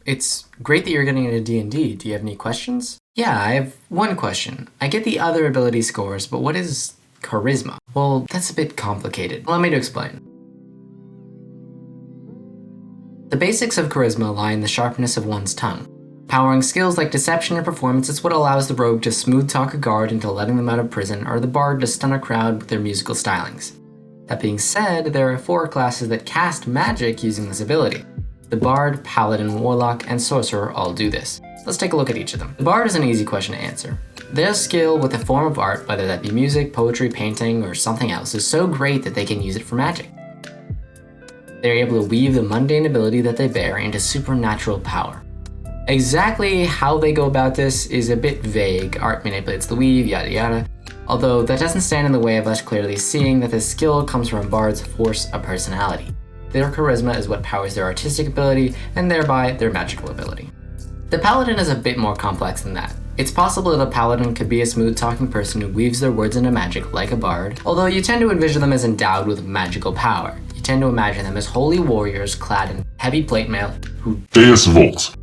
It's great that you're getting into D&D. Do you have any questions? Yeah, I have one question. I get the other ability scores, but what is charisma? Well, that's a bit complicated. Allow me to explain. The basics of charisma lie in the sharpness of one's tongue. Powering skills like deception and performance is what allows the rogue to smooth talk a guard into letting them out of prison, or the bard to stun a crowd with their musical stylings. That being said, there are 4 classes that cast magic using this ability. The Bard, Paladin, Warlock, and Sorcerer all do this. Let's take a look at each of them. The Bard is an easy question to answer. Their skill with a form of art, whether that be music, poetry, painting, or something else, is so great that they can use it for magic. They're able to weave the mundane ability that they bear into supernatural power. Exactly how they go about this is a bit vague. Art manipulates the weave, yada yada. Although that doesn't stand in the way of us clearly seeing that this skill comes from Bard's force of personality. Their charisma is what powers their artistic ability, and thereby their magical ability. The Paladin is a bit more complex than that. It's possible that a Paladin could be a smooth-talking person who weaves their words into magic like a bard, although you tend to envision them as endowed with magical power. You tend to imagine them as holy warriors clad in heavy plate mail who Deus Vult.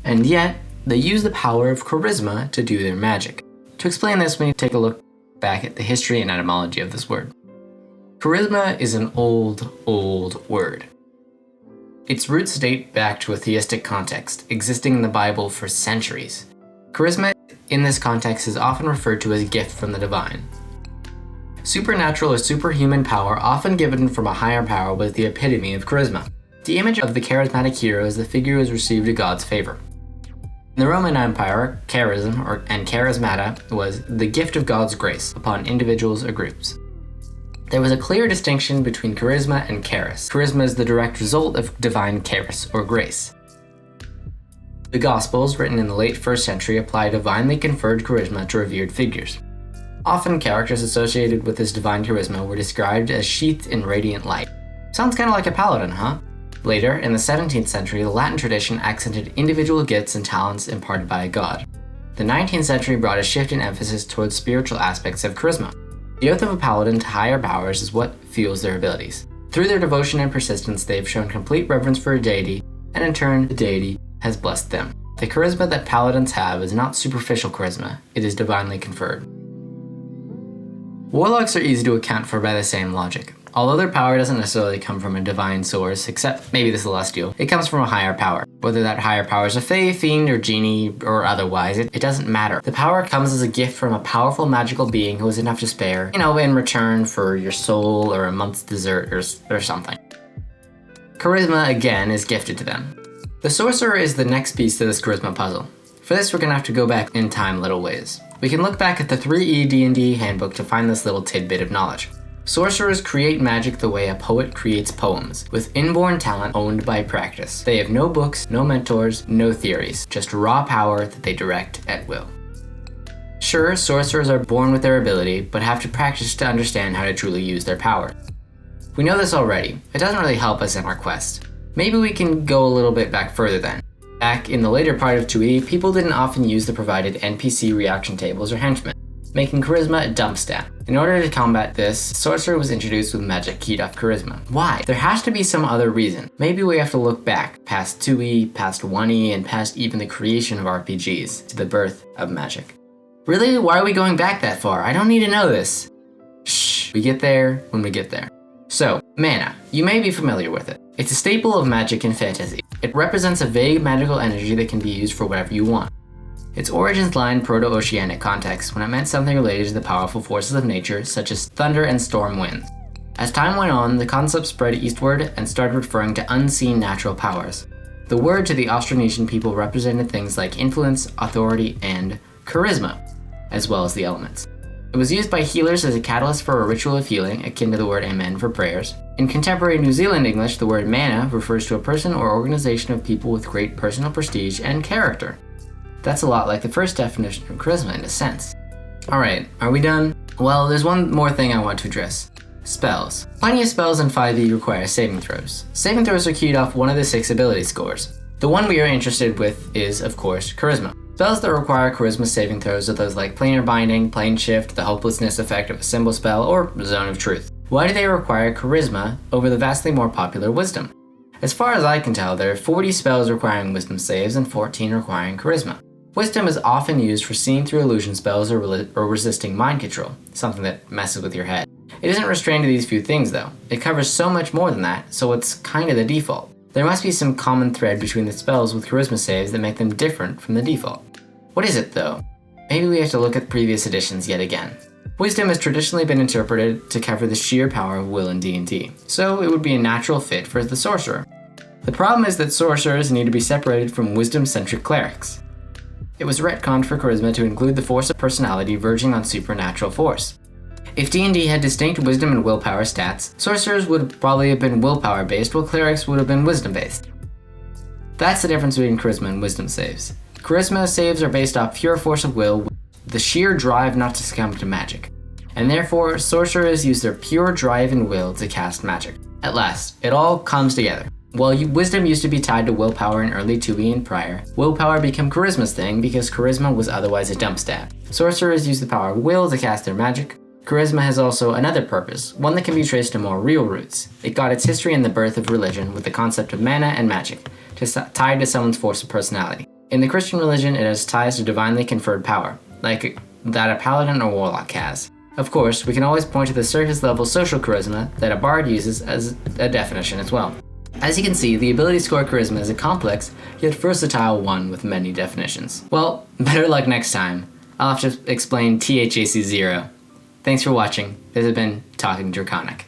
And yet, they use the power of charisma to do their magic. To explain this, we need to take a look back at the history and etymology of this word. Charisma is an old word. Its roots date back to a theistic context, existing in the Bible for centuries. Charisma, in this context, is often referred to as a gift from the divine. Supernatural or superhuman power, often given from a higher power, was the epitome of charisma. The image of the charismatic hero is the figure who has received a god's favor. In the Roman Empire, charism and charismata was the gift of God's grace upon individuals or groups. There was a clear distinction between charisma and charis. Charisma is the direct result of divine charis, or grace. The Gospels, written in the late 1st century, apply divinely conferred charisma to revered figures. Often, characters associated with this divine charisma were described as sheathed in radiant light. Sounds kind of like a paladin, huh? Later, in the 17th century, the Latin tradition accented individual gifts and talents imparted by a god. The 19th century brought a shift in emphasis towards spiritual aspects of charisma. The oath of a paladin to higher powers is what fuels their abilities. Through their devotion and persistence, they have shown complete reverence for a deity, and in turn, the deity has blessed them. The charisma that paladins have is not superficial charisma, it is divinely conferred. Warlocks are easy to account for by the same logic. Although their power doesn't necessarily come from a divine source, except maybe the celestial, it comes from a higher power. Whether that higher power is a fae, fiend, or genie, or otherwise, it doesn't matter. The power comes as a gift from a powerful magical being who has enough to spare, in return for your soul or a month's dessert or something. Charisma, again, is gifted to them. The Sorcerer is the next piece to this charisma puzzle. For this, we're gonna have to go back in time little ways. We can look back at the 3E D&D handbook to find this little tidbit of knowledge. Sorcerers create magic the way a poet creates poems, with inborn talent owned by practice. They have no books, no mentors, no theories, just raw power that they direct at will. Sure, sorcerers are born with their ability, but have to practice to understand how to truly use their power. We know this already. It doesn't really help us in our quest. Maybe we can go a little bit back further then. Back in the later part of 2E, people didn't often use the provided NPC reaction tables or henchmen, making charisma a dump stat. In order to combat this, Sorcerer was introduced with magic keyed off charisma. Why? There has to be some other reason. Maybe we have to look back, past 2E, past 1E, and past even the creation of RPGs, to the birth of magic. Really? Why are we going back that far? I don't need to know this. Shh, we get there when we get there. So, mana. You may be familiar with it. It's a staple of magic and fantasy. It represents a vague magical energy that can be used for whatever you want. Its origins lie in Proto-Oceanic context, when it meant something related to the powerful forces of nature, such as thunder and storm winds. As time went on, the concept spread eastward and started referring to unseen natural powers. The word to the Austronesian people represented things like influence, authority, and charisma, as well as the elements. It was used by healers as a catalyst for a ritual of healing, akin to the word amen for prayers. In contemporary New Zealand English, the word mana refers to a person or organization of people with great personal prestige and character. That's a lot like the first definition of charisma in a sense. Alright, are we done? Well, there's one more thing I want to address. Spells. Plenty of spells in 5e require saving throws. Saving throws are keyed off one of the 6 ability scores. The one we are interested with is, of course, charisma. Spells that require charisma saving throws are those like planar binding, plane shift, the hopelessness effect of a symbol spell, or zone of truth. Why do they require charisma over the vastly more popular wisdom? As far as I can tell, there are 40 spells requiring wisdom saves and 14 requiring charisma. Wisdom is often used for seeing through illusion spells or resisting mind control, something that messes with your head. It isn't restrained to these few things though. It covers so much more than that, so it's kinda the default. There must be some common thread between the spells with charisma saves that make them different from the default. What is it though? Maybe we have to look at previous editions yet again. Wisdom has traditionally been interpreted to cover the sheer power of will in D&D, so it would be a natural fit for the Sorcerer. The problem is that sorcerers need to be separated from wisdom-centric clerics. It was retconned for charisma to include the force of personality verging on supernatural force. If D&D had distinct wisdom and willpower stats, sorcerers would probably have been willpower based while clerics would have been wisdom based. That's the difference between charisma and wisdom saves. Charisma saves are based off pure force of will, the sheer drive not to succumb to magic, and therefore sorcerers use their pure drive and will to cast magic. At last, it all comes together. While wisdom used to be tied to willpower in early 2e and prior, willpower became charisma's thing because charisma was otherwise a dump stat. Sorcerers use the power of will to cast their magic. Charisma has also another purpose, one that can be traced to more real roots. It got its history in the birth of religion with the concept of mana and magic, tied to someone's force of personality. In the Christian religion, it has ties to divinely conferred power, like that a paladin or warlock has. Of course, we can always point to the surface level social charisma that a bard uses as a definition as well. As you can see, the ability score charisma is a complex, yet versatile one with many definitions. Well, better luck next time. I'll have to explain THAC0. Thanks for watching. This has been Talking Draconic.